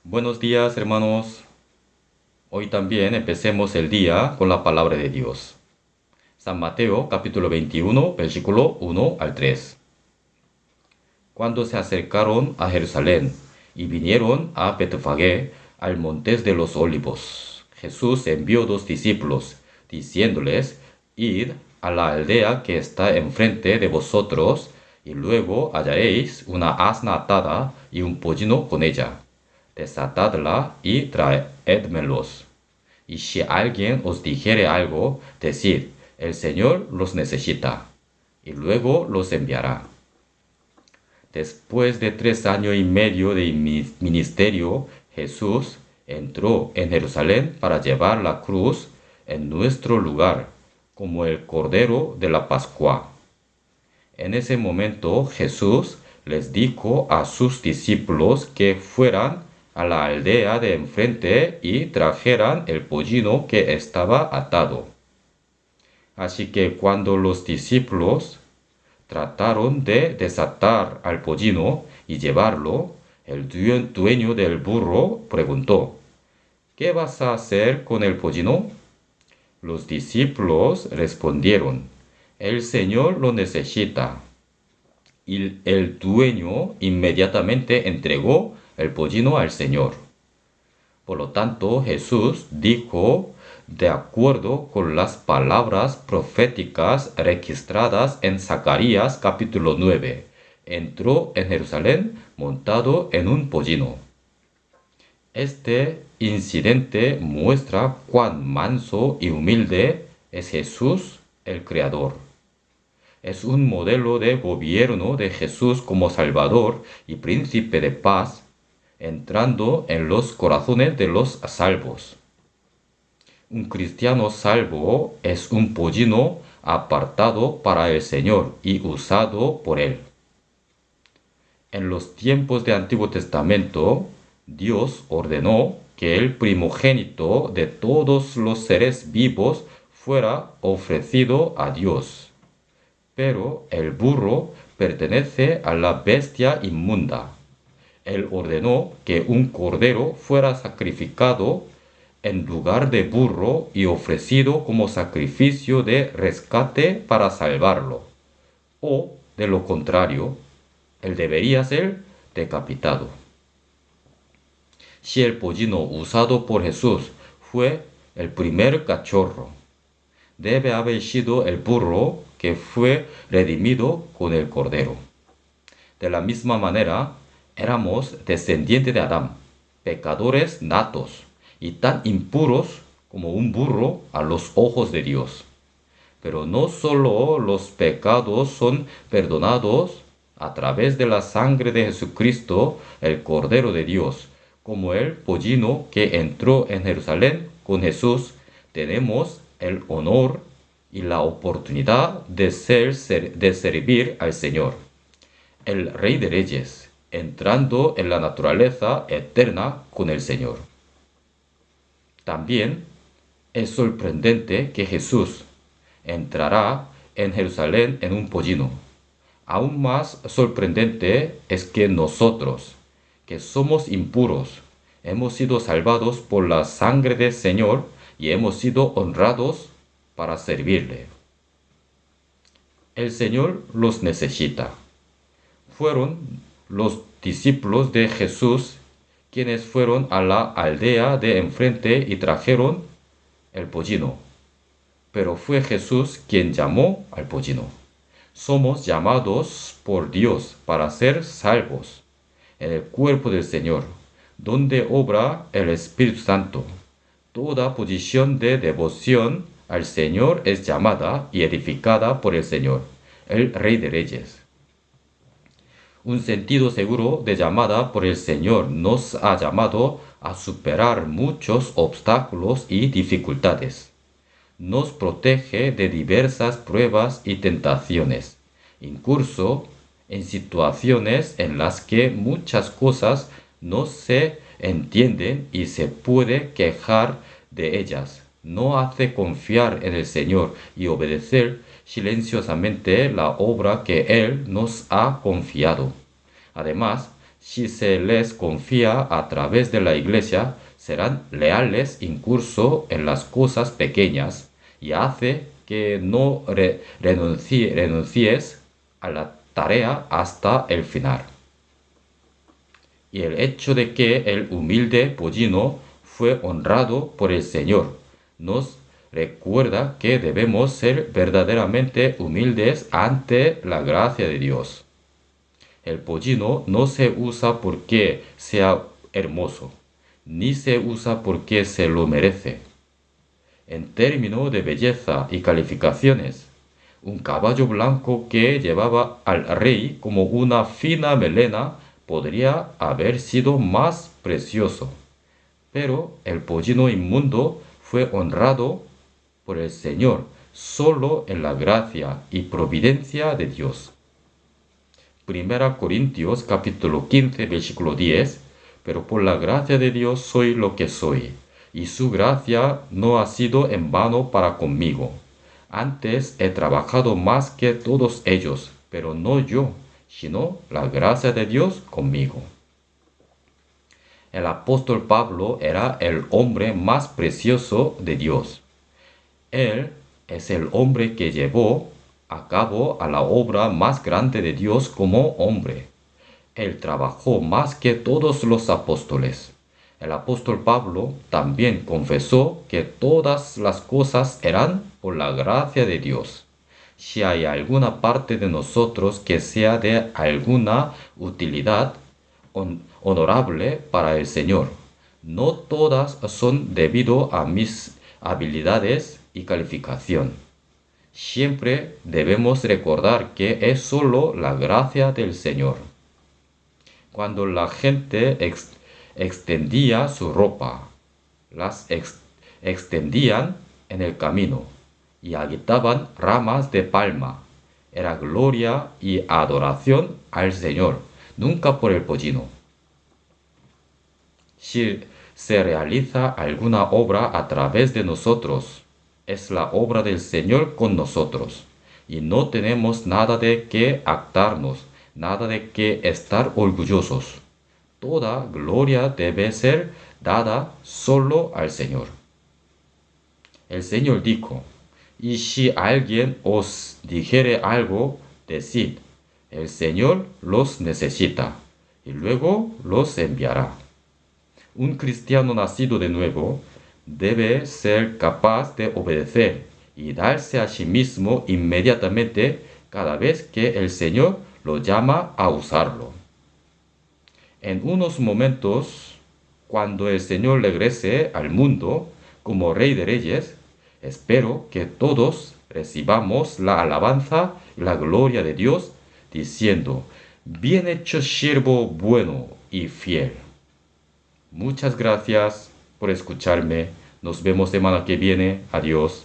Buenos días, hermanos. Hoy también empecemos el día con la palabra de Dios. San Mateo, capítulo 21, versículo 1 al 3. Cuando se acercaron a Jerusalén y vinieron a Betfagé, al monte de los olivos, Jesús envió dos discípulos, diciéndoles: Id a la aldea que está enfrente de vosotros, y luego hallaréis una asna atada y un pollino con ella. Desatadla y traédmelos. Y si alguien os dijere algo, decid: el Señor los necesita, y luego los enviará. Después de 3 años y medio de ministerio, Jesús entró en Jerusalén para llevar la cruz en nuestro lugar, como el Cordero de la Pascua. En ese momento Jesús les dijo a sus discípulos que fueran a la aldea de enfrente y trajeran el pollino que estaba atado. Así que cuando los discípulos trataron de desatar al pollino y llevarlo, el dueño del burro preguntó: ¿Qué vas a hacer con el pollino? Los discípulos respondieron: el Señor lo necesita. Y el dueño inmediatamente entregó el pollino al Señor. Por lo tanto, Jesús dijo, de acuerdo con las palabras proféticas registradas en Zacarías capítulo 9, entró en Jerusalén montado en un pollino. Este incidente muestra cuán manso y humilde es Jesús el Creador. Es un modelo de gobierno de Jesús como Salvador y Príncipe de paz, entrando en los corazones de los salvos. Un cristiano salvo es un pollino apartado para el Señor y usado por Él. En los tiempos del Antiguo Testamento, Dios ordenó que el primogénito de todos los seres vivos fuera ofrecido a Dios. Pero el burro pertenece a la bestia inmunda. Él ordenó que un cordero fuera sacrificado en lugar de burro y ofrecido como sacrificio de rescate para salvarlo. O, de lo contrario, él debería ser decapitado. Si el pollino usado por Jesús fue el primer cachorro, debe haber sido el burro que fue redimido con el cordero. De la misma manera, éramos descendientes de Adán, pecadores natos y tan impuros como un burro a los ojos de Dios. Pero no solo los pecados son perdonados a través de la sangre de Jesucristo, el Cordero de Dios, como el pollino que entró en Jerusalén con Jesús, tenemos el honor y la oportunidad de servir al Señor, el Rey de Reyes, entrando en la naturaleza eterna con el Señor. También es sorprendente que Jesús entrará en Jerusalén en un pollino. Aún más sorprendente es que nosotros, que somos impuros, hemos sido salvados por la sangre del Señor y hemos sido honrados para servirle. El Señor los necesita. Fueron los discípulos de Jesús quienes fueron a la aldea de enfrente y trajeron el pollino. Pero fue Jesús quien llamó al pollino. Somos llamados por Dios para ser salvos en el cuerpo del Señor, donde obra el Espíritu Santo. Toda posición de devoción al Señor es llamada y edificada por el Señor, el Rey de Reyes. Un sentido seguro de llamada por el Señor nos ha llamado a superar muchos obstáculos y dificultades. Nos protege de diversas pruebas y tentaciones, incluso en situaciones en las que muchas cosas no se entienden y se puede quejar de ellas. No hace confiar en el Señor y obedecer silenciosamente la obra que Él nos ha confiado. Además, Si se les confía a través de la iglesia, serán leales incluso en las cosas pequeñas y hace que no renuncies a la tarea hasta el final. Y el hecho de que el humilde pollino fue honrado por el Señor nos recuerda que debemos ser verdaderamente humildes ante la gracia de Dios. El pollino no se usa porque sea hermoso, ni se usa porque se lo merece. En términos de belleza y calificaciones, un caballo blanco que llevaba al rey como una fina melena podría haber sido más precioso, pero el pollino inmundo fue honrado por el Señor solo en la gracia y providencia de Dios. Primera Corintios capítulo 15 versículo 10, pero por la gracia de Dios soy lo que soy, y su gracia no ha sido en vano para conmigo. Antes he trabajado más que todos ellos, pero no yo, sino la gracia de Dios conmigo. El apóstol Pablo era el hombre más precioso de Dios. Él es el hombre que llevó a cabo a la obra más grande de Dios como hombre. Él trabajó más que todos los apóstoles. El apóstol Pablo también confesó que todas las cosas eran por la gracia de Dios. Si hay alguna parte de nosotros que sea de alguna utilidad honorable para el Señor, no todas son debido a mis habilidades y calificación. Siempre debemos recordar que es solo la gracia del Señor. Cuando la gente extendía su ropa, las extendían en el camino y agitaban ramas de palma. Era gloria y adoración al Señor, nunca por el pollino. Si se realiza alguna obra a través de nosotros, es la obra del Señor con nosotros, y no tenemos nada de qué actarnos, nada de qué estar orgullosos. Toda gloria debe ser dada solo al Señor. El Señor dijo, y si alguien os dijere algo, decid, el Señor los necesita, y luego los enviará. Un cristiano nacido de nuevo debe ser capaz de obedecer y darse a sí mismo inmediatamente cada vez que el Señor lo llama a usarlo. En unos momentos, cuando el Señor regrese al mundo como Rey de Reyes, espero que todos recibamos la alabanza y la gloria de Dios, diciendo, bien hecho siervo bueno y fiel. Muchas gracias por escucharme. Nos vemos semana que viene. Adiós.